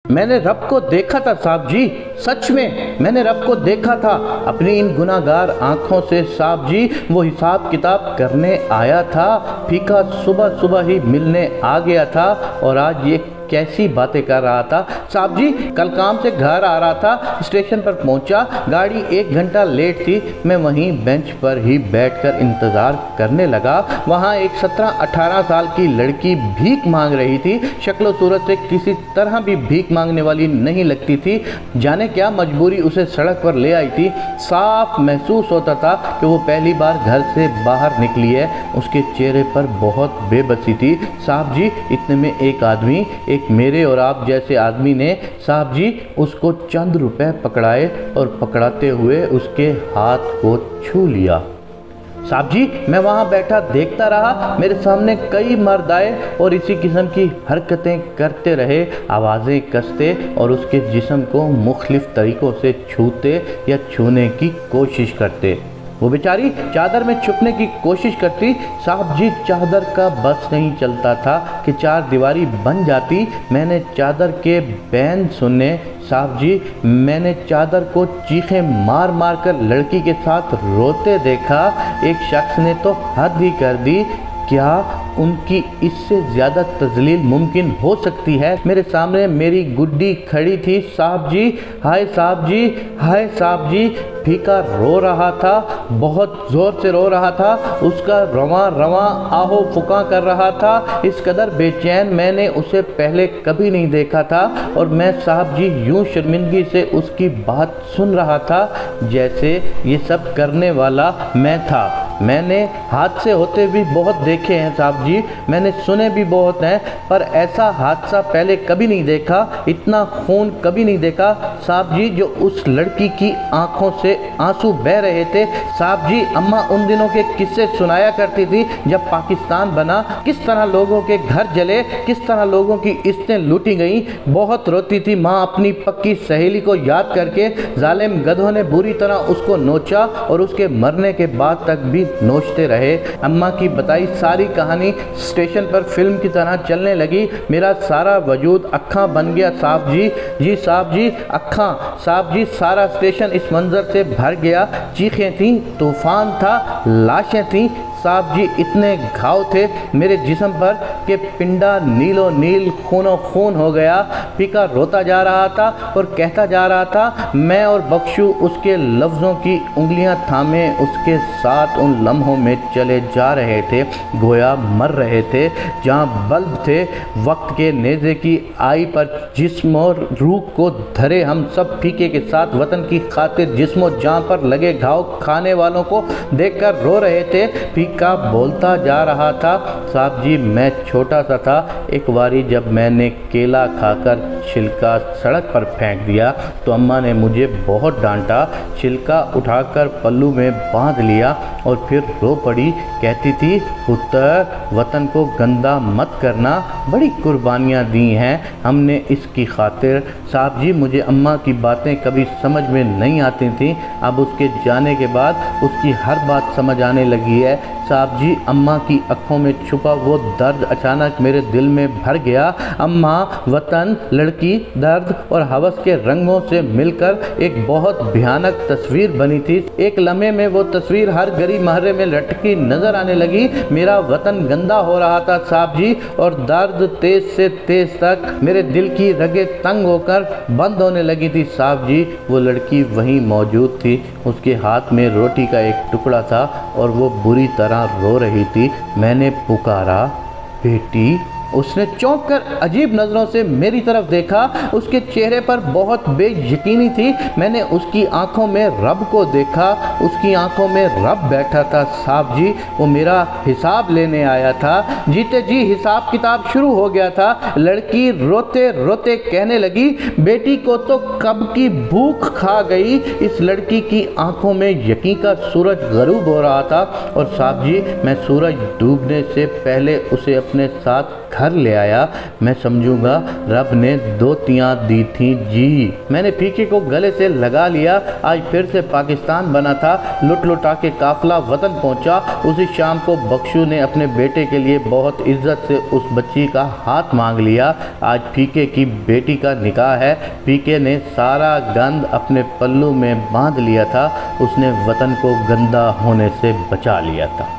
मैंने रब को देखा था साहब जी, सच में मैंने रब को देखा था अपनी इन गुनाहगार आंखों से साहब जी। वो हिसाब किताब करने आया था, फीका सुबह सुबह ही मिलने आ गया था और आज ये कैसी बातें कर रहा था साहब जी। कल काम से घर आ रहा था, स्टेशन पर पहुंचा, गाड़ी 1 घंटा लेट थी। मैं वहीं बेंच पर ही बैठकर इंतज़ार करने लगा। वहां एक 17-18 साल की लड़की भीख मांग रही थी। शक्ल सूरत से किसी तरह भी भीख मांगने वाली नहीं लगती थी। जाने क्या मजबूरी उसे सड़क पर ले आई थी। साफ महसूस होता था कि वो पहली बार घर से बाहर निकली है। उसके चेहरे पर बहुत बेबसी थी साहब जी। इतने में एक आदमी, एक मेरे और आप जैसे आदमी ने साहब जी उसको चंद रुपए पकड़ाए और पकड़ाते हुए उसके हाथ को छू लिया। साहब जी मैं वहाँ बैठा देखता रहा। मेरे सामने कई मर्द आए और इसी किस्म की हरकतें करते रहे, आवाज़ें कसते और उसके जिस्म को मुख्तलिफ तरीक़ों से छूते या छूने की कोशिश करते। वो बेचारी चादर में छुपने की कोशिश करती साहब जी। चादर का बस नहीं चलता था कि चार दीवारी बन जाती। मैंने चादर के बैन सुने साहब जी। मैंने चादर को चीखें मार मार कर लड़की के साथ रोते देखा। एक शख्स ने तो हद ही कर दी। क्या उनकी इससे ज़्यादा तजलील मुमकिन हो सकती है? मेरे सामने मेरी गुड्डी खड़ी थी साहब जी। हाय साहब जी, हाय साहब जी। फीका रो रहा था, बहुत ज़ोर से रो रहा था। उसका रवां रवां आहो फुका कर रहा था। इस कदर बेचैन मैंने उसे पहले कभी नहीं देखा था। और मैं साहब जी यूं शर्मिंदगी से उसकी बात सुन रहा था जैसे ये सब करने वाला मैं था। मैंने हादसे होते भी बहुत देखे हैं साहब जी, मैंने सुने भी बहुत हैं, पर ऐसा हादसा पहले कभी नहीं देखा, इतना खून कभी नहीं देखा साहब जी। जो उस लड़की की आंखों से आंसू बह रहे थे साहब जी। अम्मा उन दिनों के किस्से सुनाया करती थी जब पाकिस्तान बना, किस तरह लोगों के घर जले, किस तरह लोगों की इज्जतें लूटी गई। बहुत रोती थी माँ अपनी पक्की सहेली को याद करके। जालिम गधों ने बुरी तरह उसको नोचा और उसके मरने के बाद तक भी नोचते रहे। अम्मा की बताई सारी कहानी स्टेशन पर फिल्म की तरह चलने लगी। मेरा सारा वजूद अक्खां बन गया साहब जी। जी साहब जी, अक्खां साहब जी। सारा स्टेशन इस मंजर से भर गया। चीखें थीं, तूफान था, लाशें थीं साहब जी। इतने घाव थे मेरे जिस्म पर कि पिंडा नीलो नील खूनो खून हो गया। फीका रोता जा रहा था और कहता जा रहा था। मैं और बख्शू उसके लफ्ज़ों की उंगलियां थामे उसके साथ उन लम्हों में चले जा रहे थे, गोया मर रहे थे। जहाँ बल्ब थे वक्त के नेज़े की आई पर जिस्म और रूह को धरे हम सब फीके के साथ वतन की खातिर जिस्मों जान पर लगे घाव खाने वालों को देखकर रो रहे थे। फीका बोलता जा रहा था साहब जी। मैं छोटा सा था, एक बारी जब मैंने केला खाकर छिलका सड़क पर फेंक दिया तो अम्मा ने मुझे बहुत डांटा। छिलका उठाकर पल्लू में बांध लिया और फिर रो पड़ी। कहती थी पुत्र वतन को गंदा मत करना, बड़ी कुर्बानियाँ दी हैं हमने इसकी खातिर। साहब जी मुझे अम्मा की बातें कभी समझ में नहीं आती थीं, अब उसके जाने के बाद उसकी हर बात समझ आने लगी है साहब जी। अम्मा की आँखों में छुपा वो दर्द अचानक मेरे दिल में भर गया। अम्मा, वतन, लड़की, दर्द और हवस के रंगों से मिलकर एक बहुत भयानक तस्वीर बनी थी। एक लम्हे में वो तस्वीर हर गली महरे में लटकी नजर आने लगी। मेरा वतन गंदा हो रहा था साहब जी और दर्द तेज से तेज तक मेरे दिल की रगें तंग होकर बंद होने लगी थी साहब जी। वो लड़की वहीं मौजूद थी, उसके हाथ में रोटी का एक टुकड़ा था और वो बुरी तरह रो रही थी। मैंने पुकारा बेटी। उसने चौंक कर अजीब नज़रों से मेरी तरफ देखा। उसके चेहरे पर बहुत बेयकीनी थी। मैंने उसकी आंखों में रब को देखा, उसकी आंखों में रब बैठा था साहब जी। वो मेरा हिसाब लेने आया था। जीते जी हिसाब किताब शुरू हो गया था। लड़की रोते रोते कहने लगी बेटी को तो कब की भूख खा गई। इस लड़की की आंखों में यकीन का सूरज गरूब हो रहा था और साहब जी मैं सूरज डूबने से पहले उसे अपने साथ घर ले आया, मैं समझूंगा रब ने दोतियाँ दी थी जी। मैंने फीके को गले से लगा लिया। आज फिर से पाकिस्तान बना था। लुट लुटा के काफिला वतन पहुंचा। उसी शाम को बख्शू ने अपने बेटे के लिए बहुत इज्जत से उस बच्ची का हाथ मांग लिया। आज फीके की बेटी का निकाह है। फीके ने सारा गंद अपने पल्लू में बांध लिया था। उसने वतन को गंदा होने से बचा लिया था।